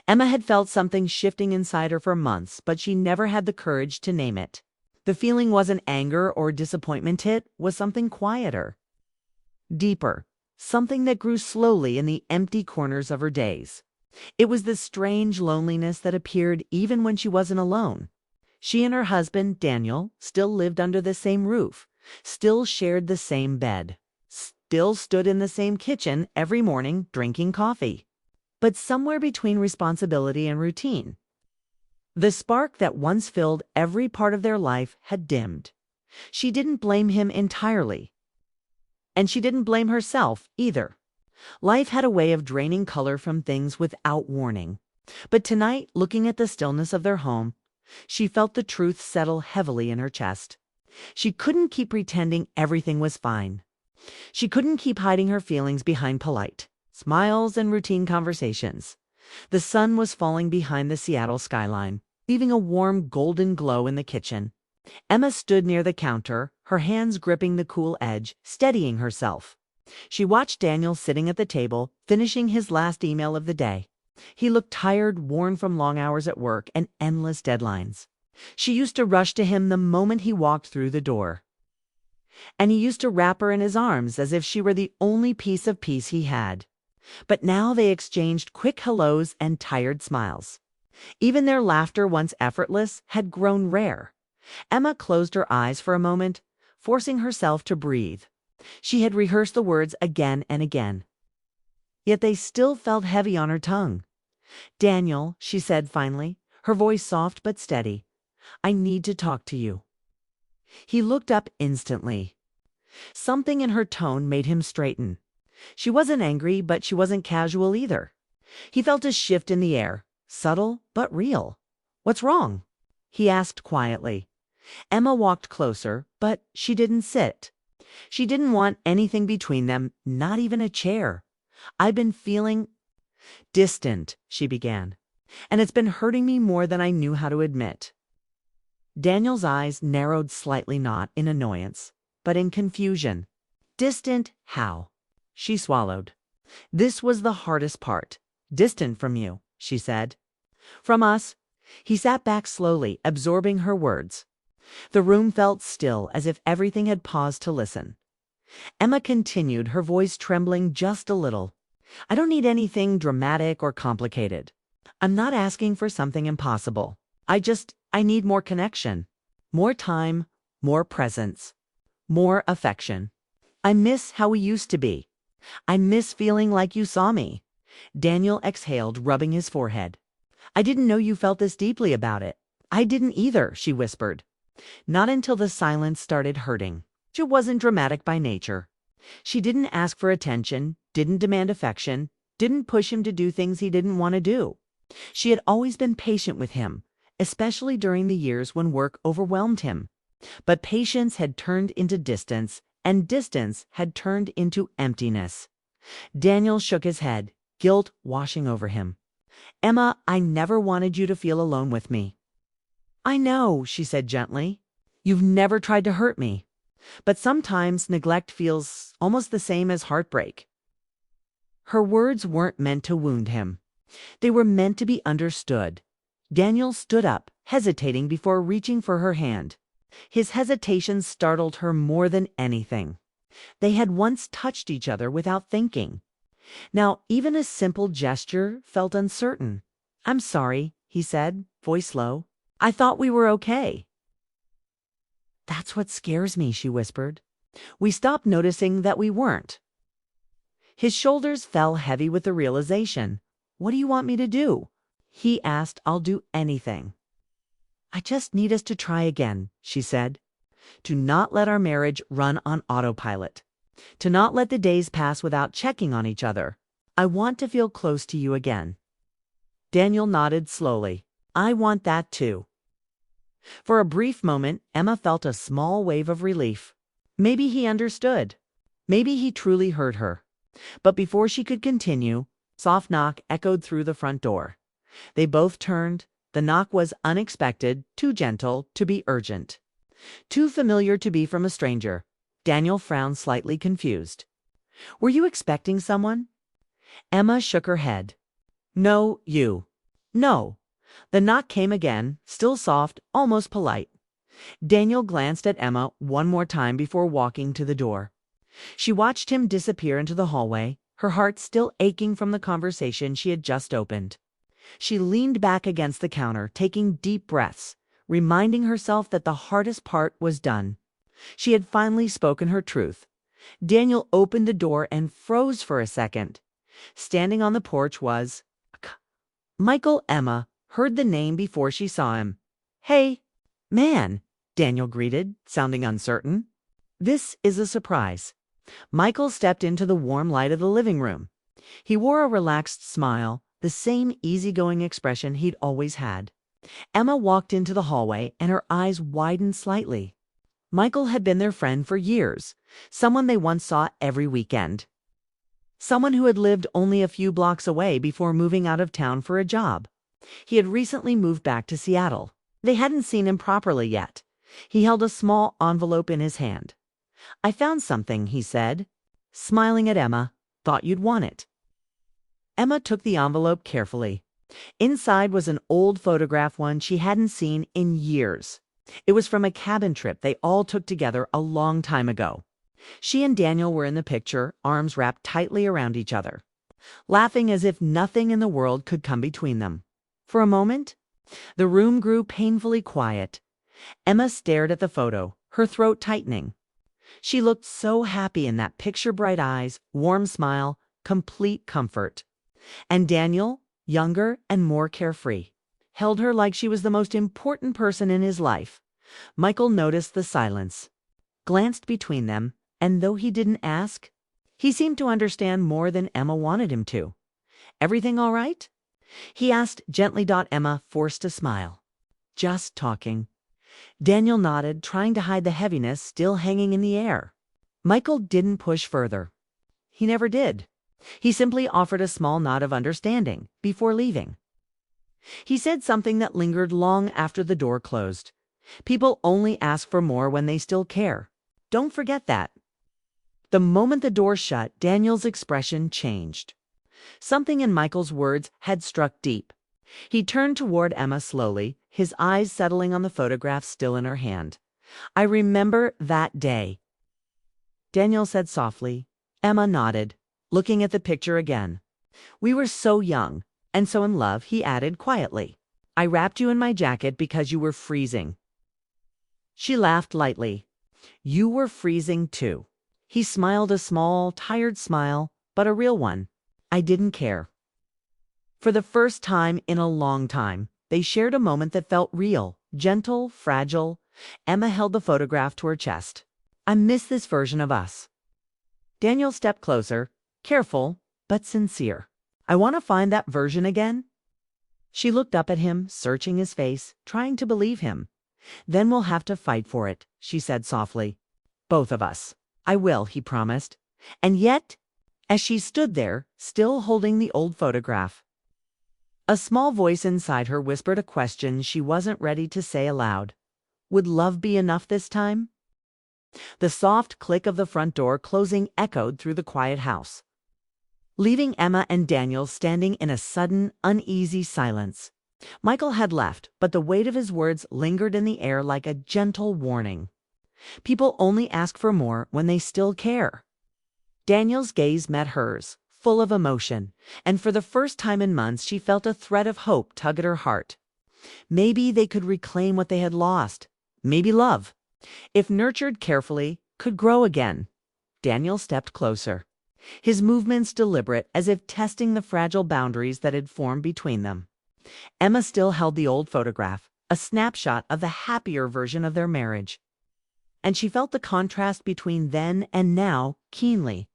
Emma had felt something shifting inside her for months, but she never had the courage to name it. The feeling wasn't anger or disappointment, it was something quieter, deeper, something that grew slowly in the empty corners of her days. It was this strange loneliness that appeared even when she wasn't alone. She and her husband, Daniel, still lived under the same roof, still shared the same bed, still stood in the same kitchen every morning drinking coffee. But somewhere between responsibility and routine, the spark that once filled every part of their life had dimmed. She didn't blame him entirely, and she didn't blame herself either. Life had a way of draining color from things without warning. But tonight, looking at the stillness of their home, she felt the truth settle heavily in her chest. She couldn't keep pretending everything was fine. She couldn't keep hiding her feelings behind polite smiles and routine conversations. The sun was falling behind the Seattle skyline, leaving a warm golden glow in the kitchen. Emma stood near the counter, her hands gripping the cool edge, steadying herself. She watched Daniel sitting at the table, finishing his last email of the day. He looked tired, worn from long hours at work and endless deadlines. She used to rush to him the moment he walked through the door, and he used to wrap her in his arms as if she were the only piece of peace he had. But now they exchanged quick hellos and tired smiles. Even their laughter, once effortless, had grown rare. Emma closed her eyes for a moment, forcing herself to breathe. She had rehearsed the words again and again, yet they still felt heavy on her tongue. "Daniel," she said finally, her voice soft but steady, "I need to talk to you." He looked up instantly. Something in her tone made him straighten. She wasn't angry, but she wasn't casual either. He felt a shift in the air, subtle but real. "What's wrong?" he asked quietly. Emma walked closer, but she didn't sit. She didn't want anything between them, not even a chair. "I've been feeling distant," she began, "and it's been hurting me more than I knew how to admit." Daniel's eyes narrowed slightly, not in annoyance, but in confusion. "Distant how?" She swallowed. "This was the hardest part. Distant from you," she said. "From us." He sat back slowly, absorbing her words. The room felt still, as if everything had paused to listen. Emma continued, her voice trembling just a little. "I don't need anything dramatic or complicated. I'm not asking for something impossible. I need more connection, more time, more presence, more affection. I miss how we used to be. I miss feeling like you saw me." Daniel exhaled, rubbing his forehead. "I didn't know you felt this deeply about it." "I didn't either," she whispered. Not until the silence started hurting. She wasn't dramatic by nature. She didn't ask for attention, didn't demand affection, didn't push him to do things he didn't want to do. She had always been patient with him, especially during the years when work overwhelmed him. But patience had turned into distance, and distance had turned into emptiness. Daniel shook his head, guilt washing over him. "Emma, I never wanted you to feel alone with me." "I know," she said gently. "You've never tried to hurt me. But sometimes neglect feels almost the same as heartbreak." Her words weren't meant to wound him. They were meant to be understood. Daniel stood up, hesitating before reaching for her hand. His hesitation startled her more than anything. They had once touched each other without thinking. Now, even a simple gesture felt uncertain. "I'm sorry," he said, voice low. "I thought we were okay." "That's what scares me," she whispered. "We stopped noticing that we weren't." His shoulders fell heavy with the realization. "What do you want me to do?" he asked. "I'll do anything." "I just need us to try again," she said. "To not let our marriage run on autopilot. To not let the days pass without checking on each other. I want to feel close to you again." Daniel nodded slowly. "I want that too." For a brief moment, Emma felt a small wave of relief. Maybe he understood. Maybe he truly heard her. But before she could continue, a soft knock echoed through the front door. They both turned. The knock was unexpected, too gentle to be urgent, too familiar to be from a stranger. Daniel frowned, slightly confused. "Were you expecting someone?" Emma shook her head. "No, you." No. The knock came again, still soft, almost polite. Daniel glanced at Emma one more time before walking to the door. She watched him disappear into the hallway, her heart still aching from the conversation she had just opened. She leaned back against the counter, taking deep breaths, reminding herself that the hardest part was done. She had finally spoken her truth. Daniel opened the door and froze for a second. Standing on the porch was Michael. Emma heard the name before she saw him. "Hey, man," Daniel greeted, sounding uncertain. "This is a surprise." Michael stepped into the warm light of the living room. He wore a relaxed smile, the same easygoing expression he'd always had. Emma walked into the hallway and her eyes widened slightly. Michael had been their friend for years, someone they once saw every weekend. Someone who had lived only a few blocks away before moving out of town for a job. He had recently moved back to Seattle. They hadn't seen him properly yet. He held a small envelope in his hand. "I found something," he said, smiling at Emma. "Thought you'd want it." Emma took the envelope carefully. Inside was an old photograph, one she hadn't seen in years. It was from a cabin trip they all took together a long time ago. She and Daniel were in the picture, arms wrapped tightly around each other, laughing as if nothing in the world could come between them. For a moment, the room grew painfully quiet. Emma stared at the photo, her throat tightening. She looked so happy in that picture, bright eyes, warm smile, complete comfort. And Daniel, younger and more carefree, held her like she was the most important person in his life. Michael noticed the silence, glanced between them, and though he didn't ask, he seemed to understand more than Emma wanted him to. "Everything all right?" he asked gently. Emma forced a smile. "Just talking." Daniel nodded, trying to hide the heaviness still hanging in the air. Michael didn't push further. He never did. He simply offered a small nod of understanding before leaving. He said something that lingered long after the door closed. "People only ask for more when they still care. Don't forget that." The moment the door shut, Daniel's expression changed. Something in Michael's words had struck deep. He turned toward Emma slowly, his eyes settling on the photograph still in her hand. "I remember that day," Daniel said softly. Emma nodded, looking at the picture again. "We were so young, and so in love," he added quietly. "I wrapped you in my jacket because you were freezing." She laughed lightly. "You were freezing too." He smiled, a small, tired smile, but a real one. "I didn't care." For the first time in a long time, they shared a moment that felt real, gentle, fragile. Emma held the photograph to her chest. "I miss this version of us." Daniel stepped closer, careful but sincere. "I want to find that version again." She looked up at him, searching his face, trying to believe him. "Then we'll have to fight for it," she said softly. "Both of us." "I will," he promised. And yet, as she stood there, still holding the old photograph, a small voice inside her whispered a question she wasn't ready to say aloud. Would love be enough this time? The soft click of the front door closing echoed through the quiet house, leaving Emma and Daniel standing in a sudden, uneasy silence. Michael had left, but the weight of his words lingered in the air like a gentle warning. People only ask for more when they still care. Daniel's gaze met hers, full of emotion, and for the first time in months she felt a thread of hope tug at her heart. Maybe they could reclaim what they had lost. Maybe love, if nurtured carefully, could grow again. Daniel stepped closer, his movements deliberate, as if testing the fragile boundaries that had formed between them. Emma still held the old photograph, a snapshot of the happier version of their marriage. And she felt the contrast between then and now keenly.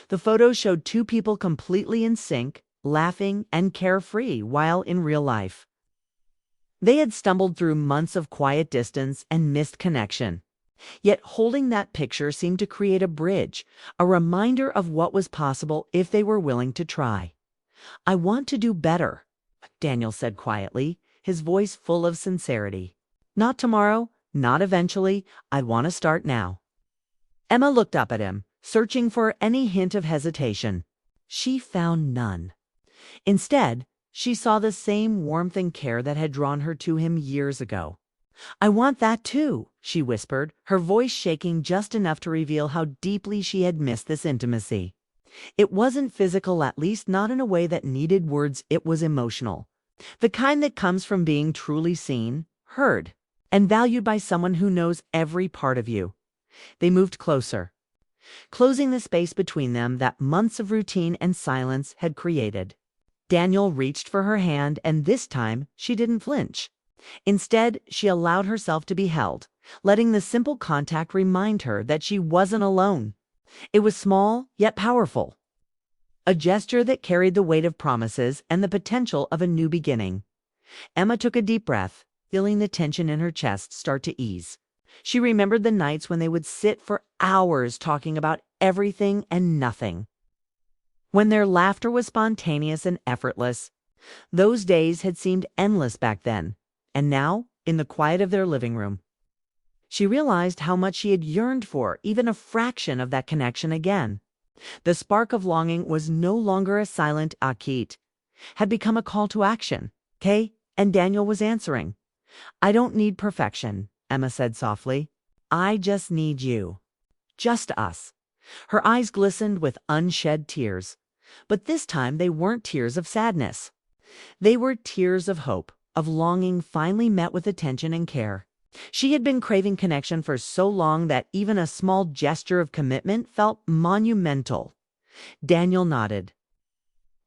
The photo showed two people completely in sync, laughing and carefree, while in real life they had stumbled through months of quiet distance and missed connection. Yet holding that picture seemed to create a bridge, a reminder of what was possible if they were willing to try. "I want to do better," Daniel said quietly, his voice full of sincerity. "Not tomorrow, not eventually. I want to start now." Emma looked up at him, searching for any hint of hesitation. She found none. Instead, She saw the same warmth and care that had drawn her to him years ago. "I want that too," she whispered, her voice shaking just enough to reveal how deeply she had missed this intimacy. It wasn't physical, at least not in a way that needed words. It was emotional. The kind that comes from being truly seen, heard, and valued by someone who knows every part of you. They moved closer, closing the space between them that months of routine and silence had created. Daniel reached for her hand, and this time she didn't flinch. Instead, she allowed herself to be held, letting the simple contact remind her that she wasn't alone. It was small, yet powerful. A gesture that carried the weight of promises and the potential of a new beginning. Emma took a deep breath, feeling the tension in her chest start to ease. She remembered the nights when they would sit for hours talking about everything and nothing. When their laughter was spontaneous and effortless. Those days had seemed endless back then. And now, in the quiet of their living room, she realized how much she had yearned for even a fraction of that connection again. The spark of longing was no longer a silent akit, had become a call to action. "Okay?" And Daniel was answering. "I don't need perfection," Emma said softly. "I just need you. Just us." Her eyes glistened with unshed tears. But this time they weren't tears of sadness. They were tears of hope, of longing finally met with attention and care. She had been craving connection for so long that even a small gesture of commitment felt monumental. Daniel nodded,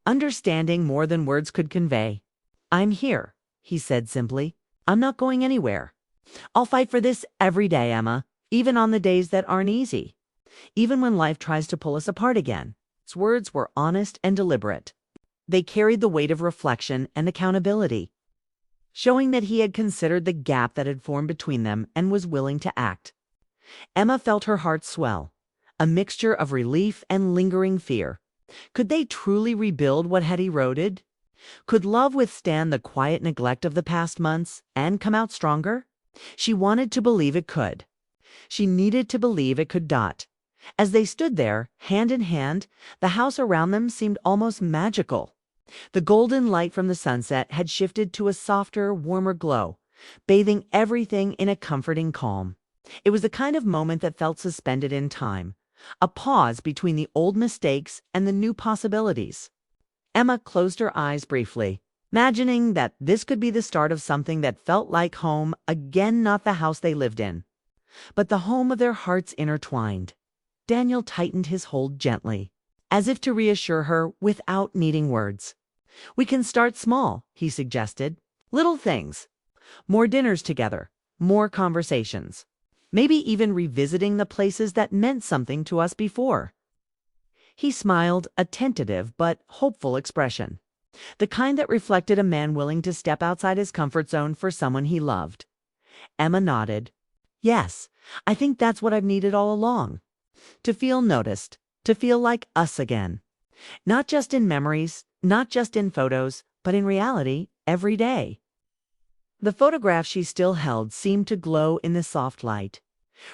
understanding more than words could convey. "I'm here," he said simply. "I'm not going anywhere. I'll fight for this every day, Emma, even on the days that aren't easy. Even when life tries to pull us apart again." His words were honest and deliberate. They carried the weight of reflection and accountability, showing that he had considered the gap that had formed between them and was willing to act. Emma felt her heart swell, a mixture of relief and lingering fear. Could they truly rebuild what had eroded? Could love withstand the quiet neglect of the past months and come out stronger? She wanted to believe it could. She needed to believe it could. As they stood there, hand in hand, the house around them seemed almost magical. The golden light from the sunset had shifted to a softer, warmer glow, bathing everything in a comforting calm. It was the kind of moment that felt suspended in time, a pause between the old mistakes and the new possibilities. Emma closed her eyes briefly, imagining that this could be the start of something that felt like home, again not the house they lived in, but the home of their hearts intertwined. Daniel tightened his hold gently, as if to reassure her without needing words. "We can start small," he suggested. "Little things. More dinners together, more conversations. Maybe even revisiting the places that meant something to us before." He smiled, a tentative but hopeful expression, the kind that reflected a man willing to step outside his comfort zone for someone he loved. Emma nodded. "Yes, I think that's what I've needed all along. To feel noticed, to feel like us again. Not just in memories, not just in photos, but in reality, every day." The photograph she still held seemed to glow in the soft light,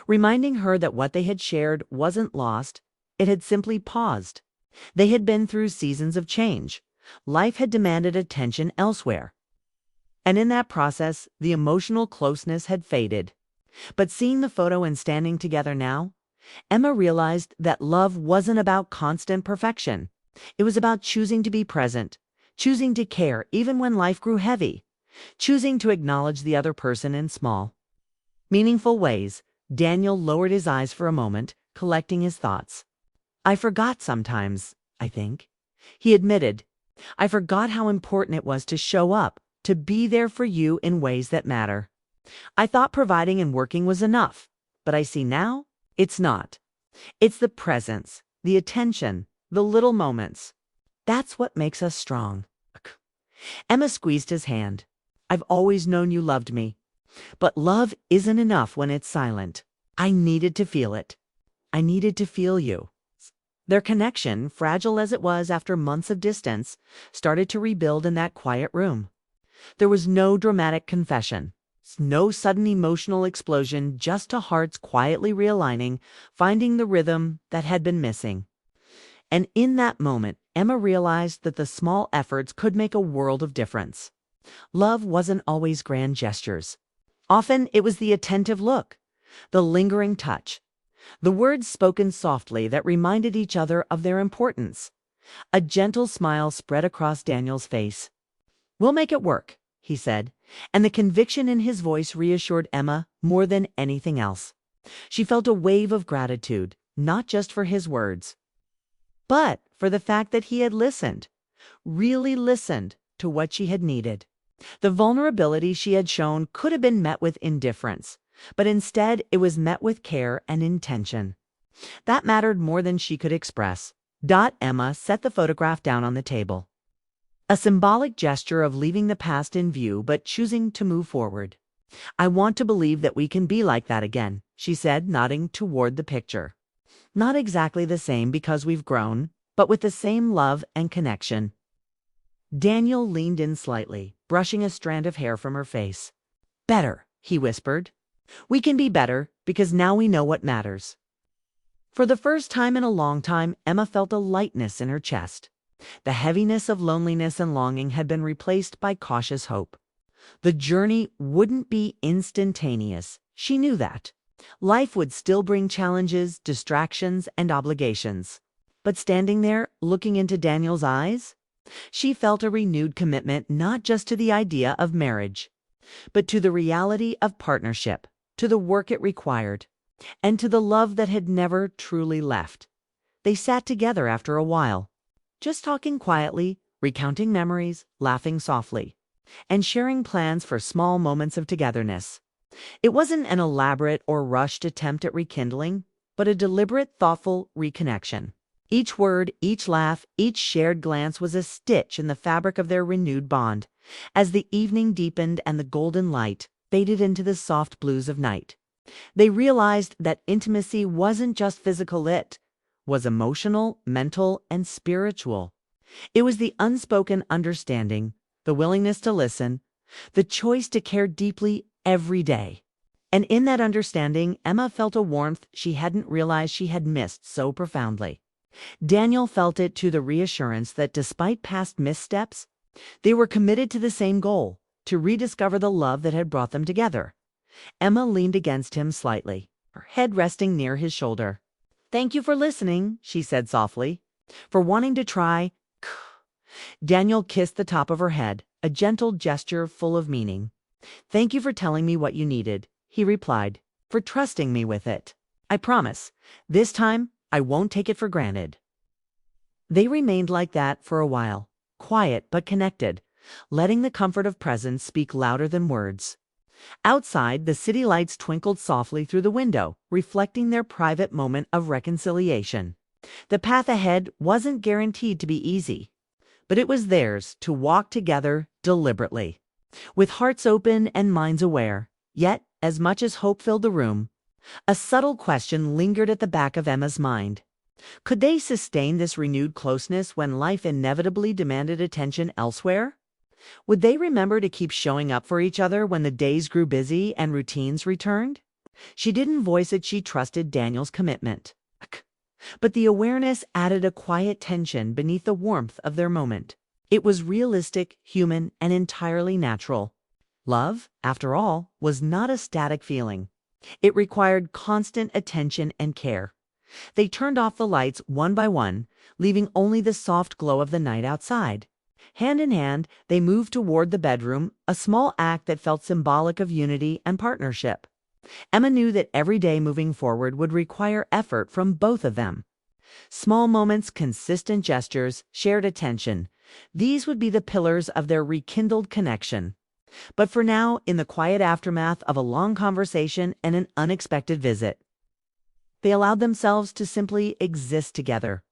reminding her that what they had shared wasn't lost, it had simply paused. They had been through seasons of change. Life had demanded attention elsewhere. And in that process, the emotional closeness had faded. But seeing the photo and standing together now, Emma realized that love wasn't about constant perfection. It was about choosing to be present, choosing to care even when life grew heavy, choosing to acknowledge the other person in small, meaningful ways. Daniel lowered his eyes for a moment, collecting his thoughts. "I forgot sometimes, I think," he admitted. "I forgot how important it was to show up, to be there for you in ways that matter. I thought providing and working was enough, but I see now it's not. It's the presence, the attention, the little moments. That's what makes us strong." Emma squeezed his hand. "I've always known you loved me. But love isn't enough when it's silent. I needed to feel it. I needed to feel you." Their connection, fragile as it was after months of distance, started to rebuild in that quiet room. There was no dramatic confession, no sudden emotional explosion, just two hearts quietly realigning, finding the rhythm that had been missing. And in that moment, Emma realized that the small efforts could make a world of difference. Love wasn't always grand gestures. Often it was the attentive look, the lingering touch, the words spoken softly that reminded each other of their importance. A gentle smile spread across Daniel's face. "We'll make it work," he said, and the conviction in his voice reassured Emma more than anything else. She felt a wave of gratitude, not just for his words, but for the fact that he had listened, really listened to what she had needed. The vulnerability she had shown could have been met with indifference, but instead it was met with care and intention. That mattered more than she could express. Emma set the photograph down on the table. A symbolic gesture of leaving the past in view but choosing to move forward. "I want to believe that we can be like that again," she said, nodding toward the picture. "Not exactly the same because we've grown, but with the same love and connection." Daniel leaned in slightly, brushing a strand of hair from her face. "Better," he whispered. "We can be better because now we know what matters." For the first time in a long time, Emma felt a lightness in her chest. The heaviness of loneliness and longing had been replaced by cautious hope. The journey wouldn't be instantaneous. She knew that. Life would still bring challenges, distractions, and obligations. But standing there, looking into Daniel's eyes, she felt a renewed commitment not just to the idea of marriage, but to the reality of partnership, to the work it required, and to the love that had never truly left. They sat together after a while, just talking quietly, recounting memories, laughing softly, and sharing plans for small moments of togetherness. It wasn't an elaborate or rushed attempt at rekindling, but a deliberate, thoughtful reconnection. Each word, each laugh, each shared glance was a stitch in the fabric of their renewed bond. As the evening deepened and the golden light faded into the soft blues of night, they realized that intimacy wasn't just physical, it was emotional, mental, and spiritual. It was the unspoken understanding, the willingness to listen, the choice to care deeply every day. And in that understanding, Emma felt a warmth she hadn't realized she had missed so profoundly. Daniel felt it too, the reassurance that despite past missteps, they were committed to the same goal, to rediscover the love that had brought them together. Emma leaned against him slightly, her head resting near his shoulder. "Thank you for listening," she said softly, "for wanting to try." Daniel kissed the top of her head, a gentle gesture full of meaning. "Thank you for telling me what you needed," he replied, "for trusting me with it. I promise, this time I won't take it for granted." They remained like that for a while, quiet but connected, letting the comfort of presence speak louder than words. Outside, the city lights twinkled softly through the window, reflecting their private moment of reconciliation. The path ahead wasn't guaranteed to be easy, but it was theirs to walk together deliberately, with hearts open and minds aware. Yet, as much as hope filled the room, a subtle question lingered at the back of Emma's mind. Could they sustain this renewed closeness when life inevitably demanded attention elsewhere? Would they remember to keep showing up for each other when the days grew busy and routines returned? She didn't voice it. She trusted Daniel's commitment. But the awareness added a quiet tension beneath the warmth of their moment. It was realistic, human, and entirely natural. Love, after all, was not a static feeling. It required constant attention and care. They turned off the lights one by one, leaving only the soft glow of the night outside. Hand in hand, they moved toward the bedroom, a small act that felt symbolic of unity and partnership. Emma knew that every day moving forward would require effort from both of them. Small moments, consistent gestures, shared attention. These would be the pillars of their rekindled connection. But for now, in the quiet aftermath of a long conversation and an unexpected visit, they allowed themselves to simply exist together,